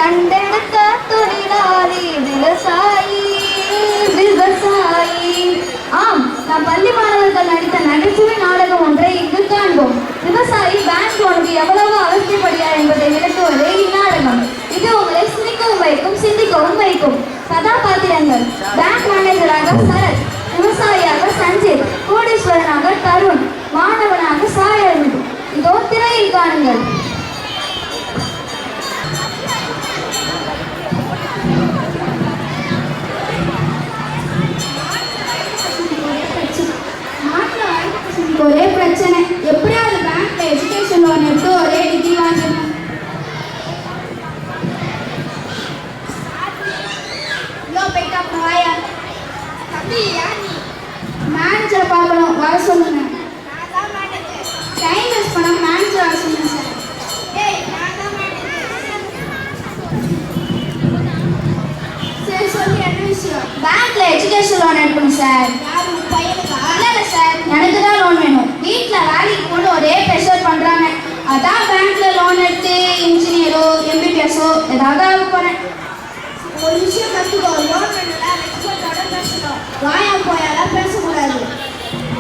கண்டெடுத்த தொழிலாளி விவசாயி விவசாயி. ஆம், நாம் பள்ளி மாணவர்கள் நடித்த நகைச்சுவை நாடகம் ஒன்றை இங்கு காண்போம். விவசாயி பேங்க் லோனுக்கு எவ்வளவு அவசியப்படுகிறார் என்பதை விளக்குவதே இந்நாடகம். இது உங்களை சிரிக்கவும் வைக்கும், சிந்திக்கவும் வைக்கும். கதாபாத்திரங்கள்: பேங்க் மேனேஜராக சரத், விவசாயியாக சஞ்சீத், கோடீஸ்வரனாக தருண், மாணவனாக சாயல். இதோ திரையில் காணுங்கள். ஒரே பிரச்சனை, எப்படியாவது பேங்க்ல எஜுகேஷன் லோன் எடுத்து ஒரே டிகிரி வாங்கிடணும். மேனேஜரை பார்க்கணும், வர சொல்லுங்க. டைம் வேஸ்ட் பண்ண மேனேஜர் வர சொல்லுங்க சார். சரி சொல்லி என்ன விஷயம்? பேங்க்ல எஜுகேஷன் லோன் எடுக்கணும் சார். இல்லை சார், எனக்கு தான் லோன் வேணும். வீட்டில் வேலைக்கு போட்டு ஒரே ப்ரெஷர் பண்ணுறாங்க. அதான் பேங்க்ல லோன் எடுத்து இன்ஜினியரோ எம்பிபிஎஸோ ஏதாவது ஆக போகிறேன். ஒரு விஷயம் கற்றுக்கோ, லோன் வேணும்னா ரெஸ்பெக்டோட பேசணும். வாயா போயாலாம் பேசக்கூடாது.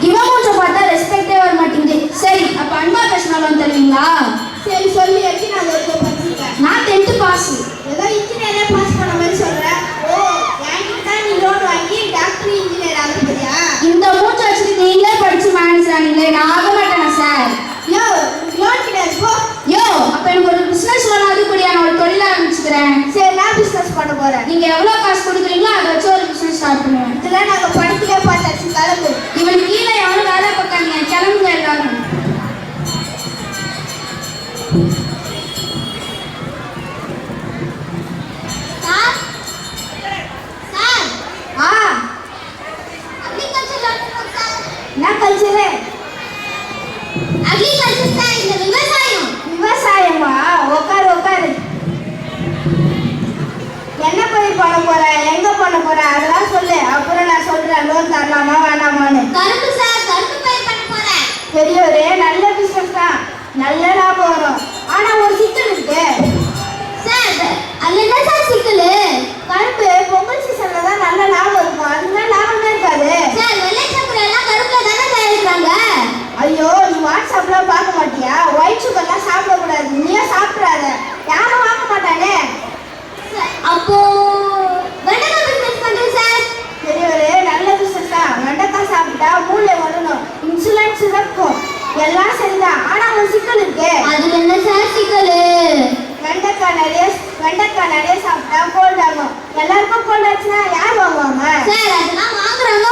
இவன் கொஞ்சம் பார்த்தா ரெஸ்பெக்டே வர மாட்டேங்குது. சரி, அப்போ அன்பா பேசினா லோன் தருவீங்களா? சரி சொல்லி எப்படி நான் அதை படிச்சிருக்கேன். நான் 10th பாஸ். ஏதோ இன்ஜினியரே பாஸ் பண்ண மாதிரி சொல்கிறேன். ஓ, என்கிட்ட தான் நீ லோன் வாங்கி டாக்டர் இன்ஜினியர் ஆகிறியா? இந்த மூச்சை வச்சுட்டு நீங்களே படிச்சு மேனேஜர் ஆனீங்களே, நான் ஆக மாட்டேனா சார்? யோ, லோன் கிடையாது போ. யோ, அப்போ எனக்கு ஒரு பிஸ்னஸ் லோன் அது கூடிய நான் ஒரு தொழில் ஆரம்பிச்சுக்கிறேன். சரி, நான் பிஸ்னஸ் பண்ண போகிறேன். நீங்கள் எவ்வளோ காசு கொடுக்குறீங்களோ அதை வச்சு ஒரு பிஸ்னஸ் ஸ்டார்ட் பண்ணுவேன். இதெல்லாம் நாங்கள் படத்திலே பார்த்தாச்சு. கிளம்பு. இவனுக்கு கீழே எவ்வளோ வேலை பார்க்காங்க. கிளம்புங்க எல்லாரும். விவசாயமா? உட்காரு உட்காரு. என்ன பயிர் பண்ண போற, எங்க பண்ண போற அதெல்லாம் சொல்லு. அப்புறம் நான் சொல்றேன் லோன் தரலாமா வேணாமான்னு. கரும்பு சார், கரும்பு பயிர் பண்ண போறேன். பெரியவரே, நல்ல பிசினஸ் தான், நல்ல லாபம் வரும். ஆனா ஒரு சிக்கல் இருக்கு சார். அது என்ன சார் சிக்கல்? கரும்பு பொங்கல் சீசன்ல தான் நல்ல லாபம் இருக்கும், அதுதான் லாபமே இருக்காது சார். வெள்ளை சக்கரை எல்லாம் கரும்புல தானே தயாரிக்கிறாங்க. ஐயோ, நீ வாட்ஸ்அப்ல பார்க்க மாட்டியா? ஒயிட் சுகர்லாம் சாப்பிடக்கூடாது. நீயே சாப்பிட்றாத, யாரும் வாங்க மாட்டானே. அப்போ வெண்டைக்காய் பிசினஸ் பண்றேன் சார். பெரியவரே, நல்ல பிசினஸ் தான். வெண்டைக்காய் சாப்பிட்டா மூளை வரணும், இன்சுலின் சுரக்கும், எல்லாம் சரிதான். ஆனா ஒரு சிக்கல் இருக்கு. அது என்ன சார் சிக்கல்? வெண்டைக்காய் நிறைய சாப்பிட்டா கோல்ட் ஆகும். எல்லாருக்கும் கோல்ட் ஆச்சுன்னா யார் வாங்குவாங்க சார்? அதெல்லாம் வாங்குறாங்க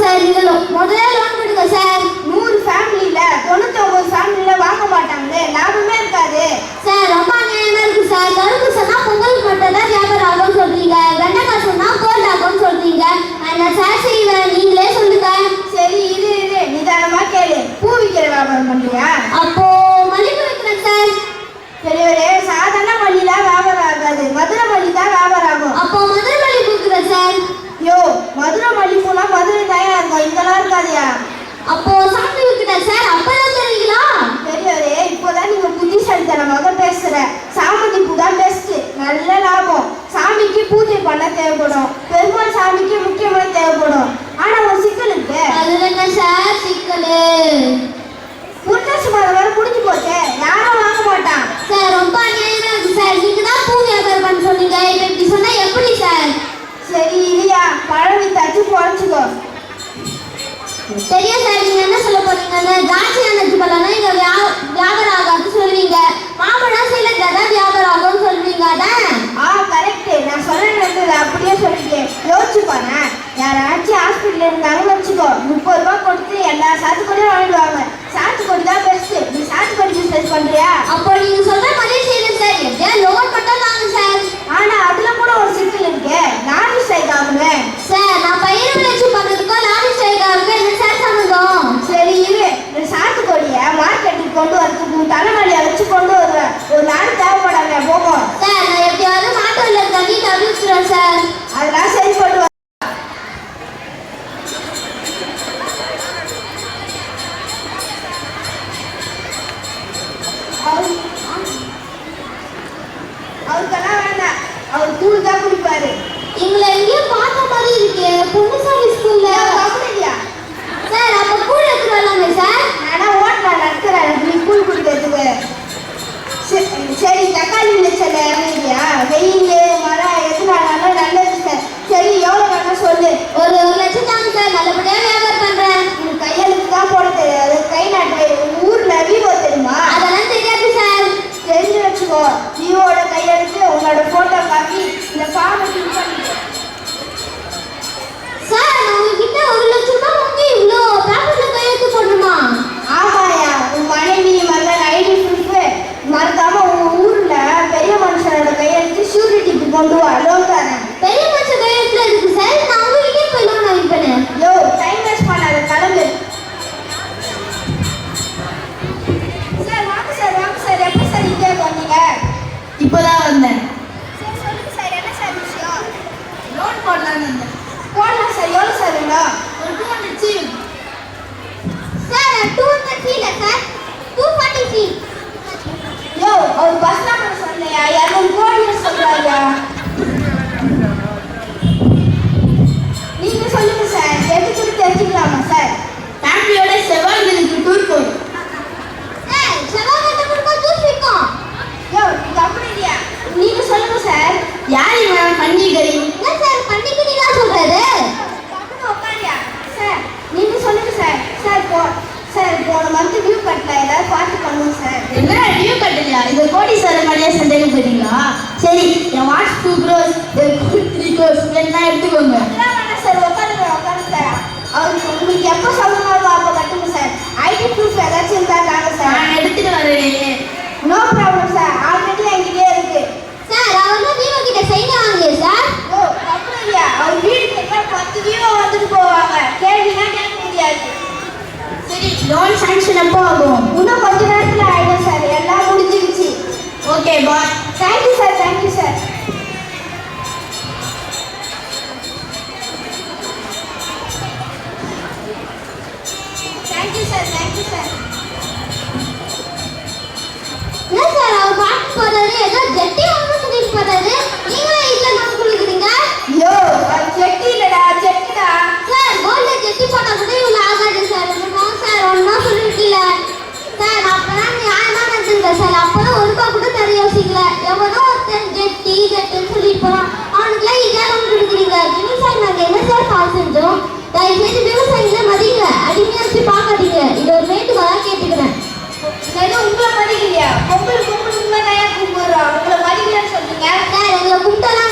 சார். நீங்களும் முதல்ல லோன் கொடுங்க சார். 100 ஃபேமிலியில 99 ஃபேமிலியில வாங்க மாட்டாங்களே, லாபமே இருக்காது சார். ரொம்ப அநியாயமா இருக்கு சார். கரும்பு சொன்னா பொங்கலுக்கு மட்டும் தான் வியாபாரம் ஆகும்னு சொல்றீங்க, வெண்டைக்காய் சொன்னா கோல்ட் ஆகும்னு சொல்றீங்க. என்ன சார் செய்வேன், நீங்களே சொல்லுங்க. சரி, இது நிதானமா கேளு. பூ விற்கிற வியாபாரம் பண்றியா? அப்போ மல்லிகை விற்கிறேன் சார். பெரியவரே, சாதாரண மல்லிலாம் வியாபாரம் ஆகாது, மதுரை மல்லி தான் வியாபாரம் ஆகும். அப்போ மதுரை மல்லி விற்கிறேன் சார். யோ, மதுரை மல்லி பூனா மதுரை தான் இருக்கும், இங்கெல்லாம் இருக்காதியா? அப்போ சாமி விற்கிறேன் சார். அப்பதான் தெரியுங்களா? பெரியவரே, இப்போதான் நீங்க புத்திசாலித்தனமாக பேசுற. சாமந்தி பூ தான் பெஸ்ட், நல்ல லாபம். சாமிக்கு பூஜை பண்ண தேவைப்படும், பெருமாள் சாமிக்கு முக்கியமான தேவைப்படும். ஆனா ஒரு சிக்கல் இருக்கு. அது என்ன சார் சிக்கல்? புரட்டாசி மாதம் வேற முடிஞ்சு போச்சு, யாரும் வாங்க மாட்டான் சார். ரொம்ப அநியாயமா இருக்கு சார். நீங்க தான் பூ வியாபாரம் பண்ண சொன்னீங்க, இப்ப இப்படி சொன்னா எப்படி சார்? சரி, இல்லையா, பழம் வித்தாச்சு குறைச்சிக்கோ. தெரியும் சார். நீங்க என்ன சொல்ல போறீங்கன்னு? திராட்சை அணைச்சு பழம்னா இங்க வியாபாரம் ஆகாது சொல்லுவீங்க, மாம்பழம் சீலத்துல தான் வியாபாரம் ஆகும்னு சொல்லுவீங்க. அதான் கரெக்ட். நான் சொல்றது அப்படியே சொல்லிட்டேன். யோசிச்சு பாரு, யாராச்சும் ஹாஸ்பிட்டல் இருந்தாலும் வச்சுக்கோ, 30 ரூபாய் கொடுத்து எல்லா சாத்துக்கொடியும் வாங்கிடுவாங்க. சாத்துக்கொடி தான் பெஸ்ட். நீ சாத்துக்கொடி பிசினஸ் பண்றியா? அப்போ நீங்க சொல்ற மாதிரி செய்யணும் சார். எப்படியா லோன் மட்டும் தாங்க சார். ஆனா அதுல கூட ஒரு சிக்கல் இருக்கு. லாரி ஸ்ட்ரைக் ஆகுங்க சார். நான் பயிர் விளைச்சி பண்றதுக்கும் லாரி ஸ்ட்ரைக் ஆகுங்க என்ன சார் சம்பந்தம்? சரி இரு, சாத்துக்கொடிய மார்க்கெட்டுக்கு கொண்டு வரதுக்கு தலைமலையை வச்சு கொண்டு வருவேன். ஒரு லாரி தேவைப்படாத போகும் சார். நான் எப்படியாவது மாட்டோல தண்ணி தவிர்த்துறேன் சார். அதெல்லாம் சரி பண்ணுவேன். அவருக்கெல்லாம் வேண்டாம். பெரிய மனுஷன் கையெழுத்துல இருக்கு சார். நான் உங்ககிட்டே போய் லோன் வாங்கிப்பேன். யோ டைம் வேஸ்ட் பண்ணாத, கிளம்பு. சார் வாங்க சார், வாங்க சார். எப்போ சார் இங்கே வந்தீங்க? இப்போதான் வந்தேன். சார் சொல்லுங்க சார், என்ன சார் விஷயம்? லோன் போடலான்னு வந்தேன். போடலாம் சார். எவ்வளோ சார் வேணும்? ஒரு 200 சீல். சார் 200 ஃபீல சார், 240 ஃபீ. யோ அவர் பஸ் நம்பர் சொன்னையா? 200 கோடி சொல்றாயா? நீங்க சொல்லுங்க சார், எது சொல்லி தெரிஞ்சுக்கலாமா சார்? ஃபேமிலியோட செவ்வாய்களுக்கு டூர் போகும். சார் செவ்வாய்க்கிழமை கூட டூர் போய்க்கும். யோ இது அப்படி இல்லையா? நீங்க சொல்லுங்க சார். யார் இவன் பன்னிகரி? என்ன சார் பன்னிக்கறிலாம் சொல்றாரு? கம்முனு உட்காரியா? சார் நீங்க சொல்லுங்க சார். சார் போன மந்த் டியூ கட்டல, ஏதாவது பார்த்து பண்ணுங்க சார். என்ன டியூ கட்டலையா? இது கோடீஸ்வரர் மாதிரியா சந்தேகம் போறீங்களா? சரி, என் வாட்ச் 2 crores, 3 crores எல்லாம் எடுத்துக்கோங்க. அதெல்லாம் வேணாம் சார், உட்காருங்க. அவருக்கு உங்களுக்கு எப்போ சொல்லணும் அப்போ கட்டுங்க சார். ஐடி ப்ரூஃப் ஏதாச்சும் இருந்தா தாங்க சார். நான் எடுத்துட்டு வரேன். நோ ப்ராப்ளம் சார், ஆல்ரெடி என்கிட்டே இருக்கு. சார் அவர் தான் வீவோ கிட்ட சைன் வாங்குங்க சார். ஓ தப்பு இல்லையா? அவர் வீடு கேட்டா 10 வீவோ வந்துட்டு போவாங்க, கேள்வினா கேட்க முடியாது. சரி, லோன் சாங்ஷன் எப்போ ஆகும்? இன்னும் கொஞ்ச நேரத்தில் ஆயிடும் சார், எல்லாம் முடிஞ்சிருச்சு. Okay bye. Thank you sir, thank you sir. Thank you sir, thank you sir. என்ன சார் அவர் பாட்டு போறாரு, ஏதோ ஜெட்டி வாங்க சொல்லிட்டு போறாரு, நீங்களே இதுல நான் கொடுக்குறீங்க? யோ அது ஜெட்டி இல்லடா, ஜெட்டிடா. சார் கோல்ட்ல ஜெட்டி போட்டா கூட இவ்வளவு ஆகாது சார். என்னமோ சார் ஒன்னா சொல்லிருக்கீல சார். அப்பதான் நியாயமா நடந்துங்க சார். அப்பதான் ஒரு ரூபா கூட தர யோசிக்கல. எவனோ ஒருத்தன் ஜெட்டின்னு சொல்லிட்டு போறான், அவனுக்குலாம் இதெல்லாம் நம்ம கொடுக்குறீங்க. விவசாயம் நாங்க என்ன சார் பால் செஞ்சோம்? தயவு செய்து விவசாயிகளை மதிங்க, அடிமையா வச்சு பார்க்காதீங்க. இது ஒரு வேண்டுகோளா கேட்டுக்கிறேன். ஏதோ உங்களை மதிக்கலையா? பொங்கல் உங்களை கையா கும்பிடுறோம், உங்களை மதிக்கலன்னு சொல்லுங்க சார். எங்களை கும்பிட்டெல்லாம்